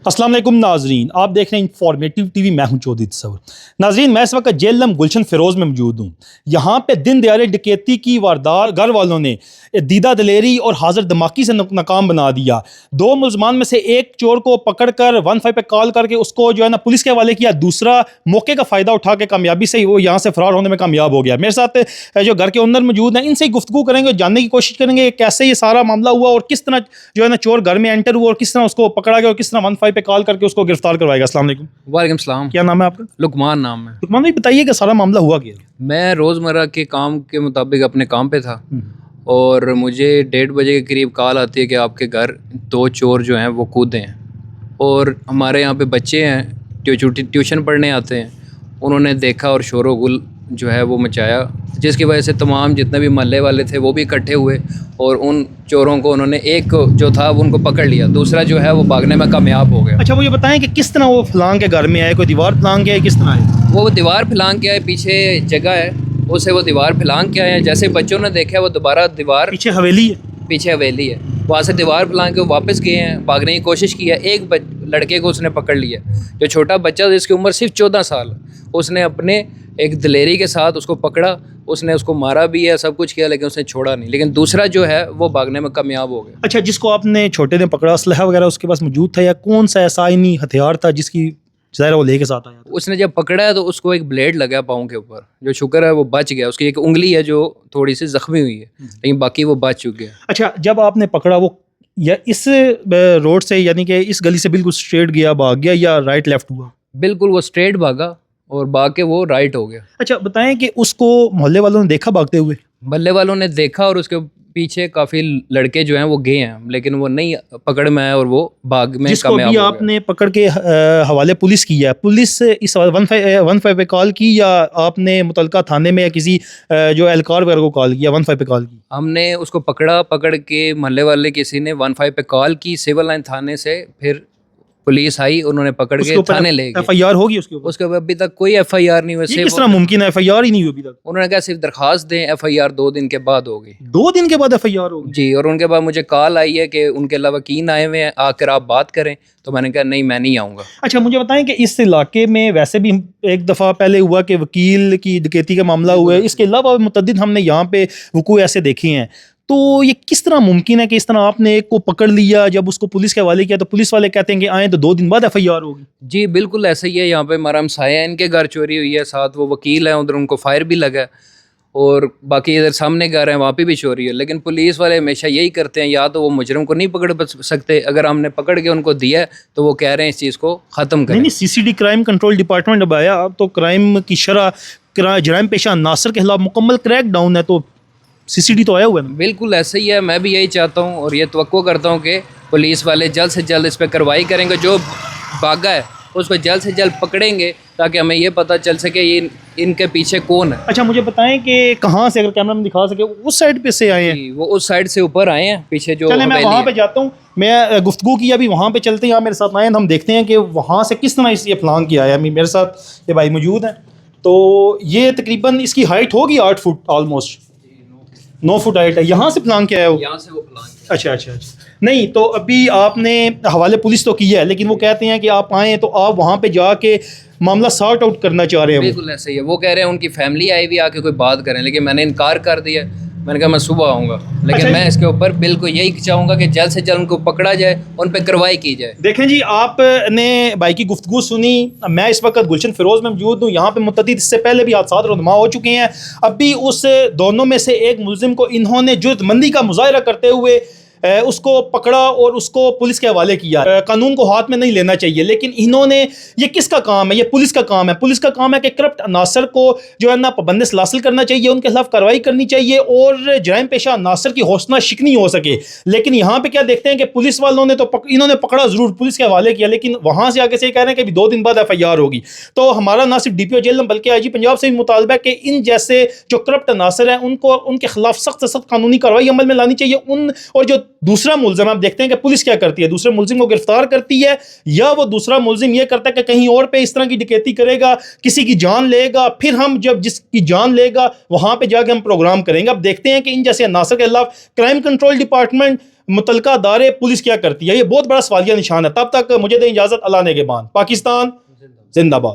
السلام علیکم ناظرین، آپ دیکھ رہے ہیں انفارمیٹیو ٹی وی، میں ہوں چودھری تصور۔ ناظرین، میں اس وقت جیل گلشن فیروز میں موجود ہوں۔ یہاں پہ دن دیہڑے ڈکیتی کی واردات گھر والوں نے دیدہ دلیری اور حاضر دماغی سے ناکام بنا دیا۔ دو ملزمان میں سے ایک چور کو پکڑ کر 15 پہ کال کر کے اس کو جو ہے نا پولیس کے حوالے کیا، دوسرا موقع کا فائدہ اٹھا کے کامیابی سے وہ یہاں سے فرار ہونے میں کامیاب ہو گیا۔ میرے ساتھ جو گھر کے اندر موجود ہیں، ان سے گفتگو کریں گے، جاننے کی کوشش کریں گے کیسے یہ سارا معاملہ ہوا اور کس طرح جو ہے نا چور گھر میں انٹر ہوا اور کس طرح اس کو پکڑا گیا اور کس طرح 15 پہ کال کر کے اس کو گرفتار کروائے گا۔ السلام علیکم۔ وعلیکم السلام۔ کیا نام ہے آپ کا؟ لقمان نام ہے۔ لقمان بھائی بتائیے کہ سارا معاملہ ہوا کیا؟ میں روزمرہ کے کام کے مطابق اپنے کام پہ تھا اور مجھے 1:30 بجے کے قریب کال آتی ہے کہ آپ کے گھر 2 چور جو ہیں وہ کودے ہیں، اور ہمارے یہاں پہ بچے ہیں ٹیوشن پڑھنے آتے ہیں، انہوں نے دیکھا اور شور و غل جو ہے وہ مچایا، جس کی وجہ سے تمام جتنے بھی محلے والے تھے وہ بھی اکٹھے ہوئے اور ان چوروں کو انہوں نے ایک جو تھا وہ ان کو پکڑ لیا، دوسرا جو ہے وہ بھاگنے میں کامیاب ہو گیا۔ اچھا مجھے بتائیں کہ کس طرح وہ پھلانگ کے گھر میں آئے، کوئی دیوار پھلانگ کے آئے، کس طرح آئے؟ وہ دیوار پھلانگ کے آئے، پیچھے جگہ ہے اسے وہ دیوار پھلانگ کے آئے ہیں، جیسے بچوں نے دیکھا وہ دوبارہ دیوار پیچھے حویلی ہے، پیچھے حویلی ہے، وہاں سے دیوار پھلانگ کے واپس گئے ہیں، بھاگنے کی کوشش کی ہے۔ ایک لڑکے کو اس نے پکڑ لیا، جو چھوٹا بچہ تھا جس کی عمر صرف 14 سال، اس نے اپنے ایک دلیری کے ساتھ اس کو پکڑا، اس نے اس کو مارا بھی ہے، سب کچھ کیا، لیکن اس نے چھوڑا نہیں، لیکن دوسرا جو ہے وہ بھاگنے میں کامیاب ہو گیا۔ اچھا جس کو آپ نے چھوٹے نے پکڑا، اسلحہ وغیرہ اس کے پاس موجود تھا یا کون سا ایسا آئینی ہتھیار تھا جس کی ظاہر وہ لے کے ساتھ آیا تھا؟ اس نے جب پکڑا ہے تو اس کو ایک بلیڈ لگا پاؤں کے اوپر، جو شکر ہے وہ بچ گیا، اس کی ایک انگلی ہے جو تھوڑی سی زخمی ہوئی ہے، لیکن باقی وہ بچ چکے ہیں۔ اچھا جب آپ نے پکڑا وہ یا اس روڈ سے یعنی کہ اس گلی سے بالکل اسٹریٹ گیا بھاگ گیا یا رائٹ لیفٹ ہوا؟ بالکل وہ اسٹریٹ بھاگا اور بھاگ کے وہ رائٹ ہو گیا۔ اچھا بتائیں کہ اس کو محلے والوں نے دیکھا بھاگتے ہوئے؟ محلے والوں نے دیکھا اور اس کے پیچھے کافی لڑکے جو ہیں وہ گئے ہیں، لیکن وہ نہیں پکڑ میں آئے اور وہ بھاگ میں جس کو کامیاب ابھی ہو آپ گیا۔ نے پکڑ کے حوالے پولیس کیا ہے، پولیس اس 15 پہ کال کی یا آپ نے متعلقہ تھانے میں یا کسی جو اہلکار وغیرہ کو کال کیا 15 پہ کال کی؟ ہم نے اس کو پکڑ کے محلے والے کسی نے 15 پہ کال کی سول لائن تھانے سے، پھر پولیس آئی، انہوں نے پکڑ کے تھانے لے گئے۔ FIR ہوگی اس کے اوپر؟ اس کے اوپر ابھی تک کوئی FIR نہیں ہوئی۔ یہ کس طرح ممکن ہے FIR ہی نہیں ہوئی ابھی تک؟ انہوں نے کہا صرف درخواست دیں، FIR 2 دن کے بعد ہوگی۔ 2 دن کے بعد FIR ہوگی؟ جی، اور ان کے بعد مجھے کال آئی ہے کہ ان کے علاوہ وکیل آئے ہوئے ہیں، آ کر آپ بات کریں، تو میں نے کہا نہیں میں نہیں آؤں گا۔ اچھا مجھے بتائیں کہ اس علاقے میں ویسے بھی ایک دفعہ پہلے ہوا کہ وکیل کی ڈکیتی کا معاملہ ہوا ہے، اس کے علاوہ متعدد ہم نے یہاں پہ وقوع ایسے دیکھے ہیں، تو یہ کس طرح ممکن ہے کہ اس طرح آپ نے ایک کو پکڑ لیا، جب اس کو پولیس کے حوالے کیا تو پولیس والے کہتے ہیں کہ آئیں تو 2 دن بعد FIR ہوگی؟ جی بالکل ایسا ہی ہے، یہاں پہ ہمارا ہمسایہ ہے، ان کے گھر چوری ہوئی ہے، ساتھ وہ وکیل ہیں، ادھر ان کو فائر بھی لگا ہے، اور باقی ادھر سامنے گھر ہیں وہاں پہ بھی چوری ہے، لیکن پولیس والے ہمیشہ یہی کرتے ہیں، یا تو وہ مجرم کو نہیں پکڑ سکتے، اگر ہم نے پکڑ کے ان کو دیا ہے تو وہ کہہ رہے ہیں اس چیز کو ختم کریں۔ نہیں CCD کرائم کنٹرول ڈپارٹمنٹ اب آیا، اب تو کرائم کی شرح جرائم پیشہ عناصر کے خلاف مکمل کریک ڈاؤن ہے، تو CCD تو آیا ہوا ہے نا؟ بالکل ایسا ہی ہے، میں بھی یہی چاہتا ہوں اور یہ توقع کرتا ہوں کہ پولیس والے جلد سے جلد اس پہ کارروائی کریں گے، جو بھاگا ہے اس کو جلد سے جلد پکڑیں گے تاکہ ہمیں یہ پتہ چل سکے یہ ان کے پیچھے کون ہے۔ اچھا مجھے بتائیں کہ کہاں سے، اگر کیمرہ میں دکھا سکے، اس سائڈ پہ سے آئے ہیں؟ جی، وہ اس سائڈ سے اوپر آئے ہیں، پیچھے جو چلیں میں حویلی وہاں ہے۔ پہ جاتا ہوں، میں گفتگو کی ابھی وہاں پہ چلتے ہیں، آپ میرے ساتھ آئیں، ہم دیکھتے ہیں کہ وہاں سے کس طرح یہ پلان کیا ہے۔ ابھی میرے ساتھ یہ بھائی موجود ہیں، تو یہ تقریباً اس کی ہائٹ ہوگی 8 فٹ، آلموسٹ 9 فٹ ہائٹ ہے، یہاں سے پلان کیا ہے وہ؟ یہاں سے وہ پلان کیا۔ اچھا نہیں تو ابھی آپ نے حوالے پولیس تو کیا ہے، لیکن وہ کہتے ہیں کہ آپ آئیں تو آپ وہاں پہ جا کے معاملہ سارٹ آؤٹ کرنا چاہ رہے ہیں۔ بالکل ایسا ہی ہے، وہ کہہ رہے ہیں ان کی فیملی آئی بھی آ کے کوئی بات کریں، لیکن میں نے انکار کر دیا، میں نے کہا میں صبح آؤں گا، لیکن میں اس کے اوپر بالکل یہی چاہوں گا کہ جلد سے جلد ان کو پکڑا جائے، ان پہ کارروائی کی جائے۔ دیکھیں جی، آپ نے بھائی کی گفتگو سنی، میں اس وقت گلشن فیروز میں موجود ہوں، یہاں پہ متعدد اس سے پہلے بھی حادثات رونما ہو چکے ہیں، اب بھی اس دونوں میں سے ایک ملزم کو انہوں نے جرات مندی کا مظاہرہ کرتے ہوئے اس کو پکڑا اور اس کو پولیس کے حوالے کیا۔ قانون کو ہاتھ میں نہیں لینا چاہیے، لیکن انہوں نے، یہ کس کا کام ہے؟ یہ پولیس کا کام ہے۔ پولیس کا کام ہے کہ کرپٹ عناصر کو جو ہے نا پابند سلاسل کرنا چاہیے، ان کے خلاف کارروائی کرنی چاہیے اور جرائم پیشہ عناصر کی حوصلہ شکنی ہو سکے۔ لیکن یہاں پہ کیا دیکھتے ہیں کہ پولیس والوں نے تو انہوں نے پکڑا ضرور، پولیس کے حوالے کیا، لیکن وہاں سے آگے سے یہ کہہ رہے ہیں کہ 2 دن بعد FIR ہوگی۔ تو ہمارا نہ صرف DPO جیل بلکہ IG پنجاب سے بھی مطالبہ ہے کہ ان جیسے جو کرپٹ عناصر ہیں ان کے خلاف سخت سے سخت قانونی کارروائی عمل میں لانی چاہیے۔ اور جو دوسرا ملزم، آپ دیکھتے ہیں کہ پولیس کیا کرتی ہے، دوسرے ملزم کو گرفتار کرتی ہے، یا وہ دوسرا ملزم یہ کرتا ہے کہ کہیں اور پہ اس طرح کی ڈکیتی کرے گا، کسی کی جان لے گا، پھر ہم جب جس کی جان لے گا وہاں پہ جا کے ہم پروگرام کریں گے۔ اب دیکھتے ہیں کہ ان جیسے عناصر کے خلاف کرائم کنٹرول ڈپارٹمنٹ متعلقہ ادارے پولیس کیا کرتی ہے؟ یہ بہت بڑا سوالیہ نشان ہے. تب تک مجھے دیں اجازت. اللہ نگہبان. پاکستان زندہ باد.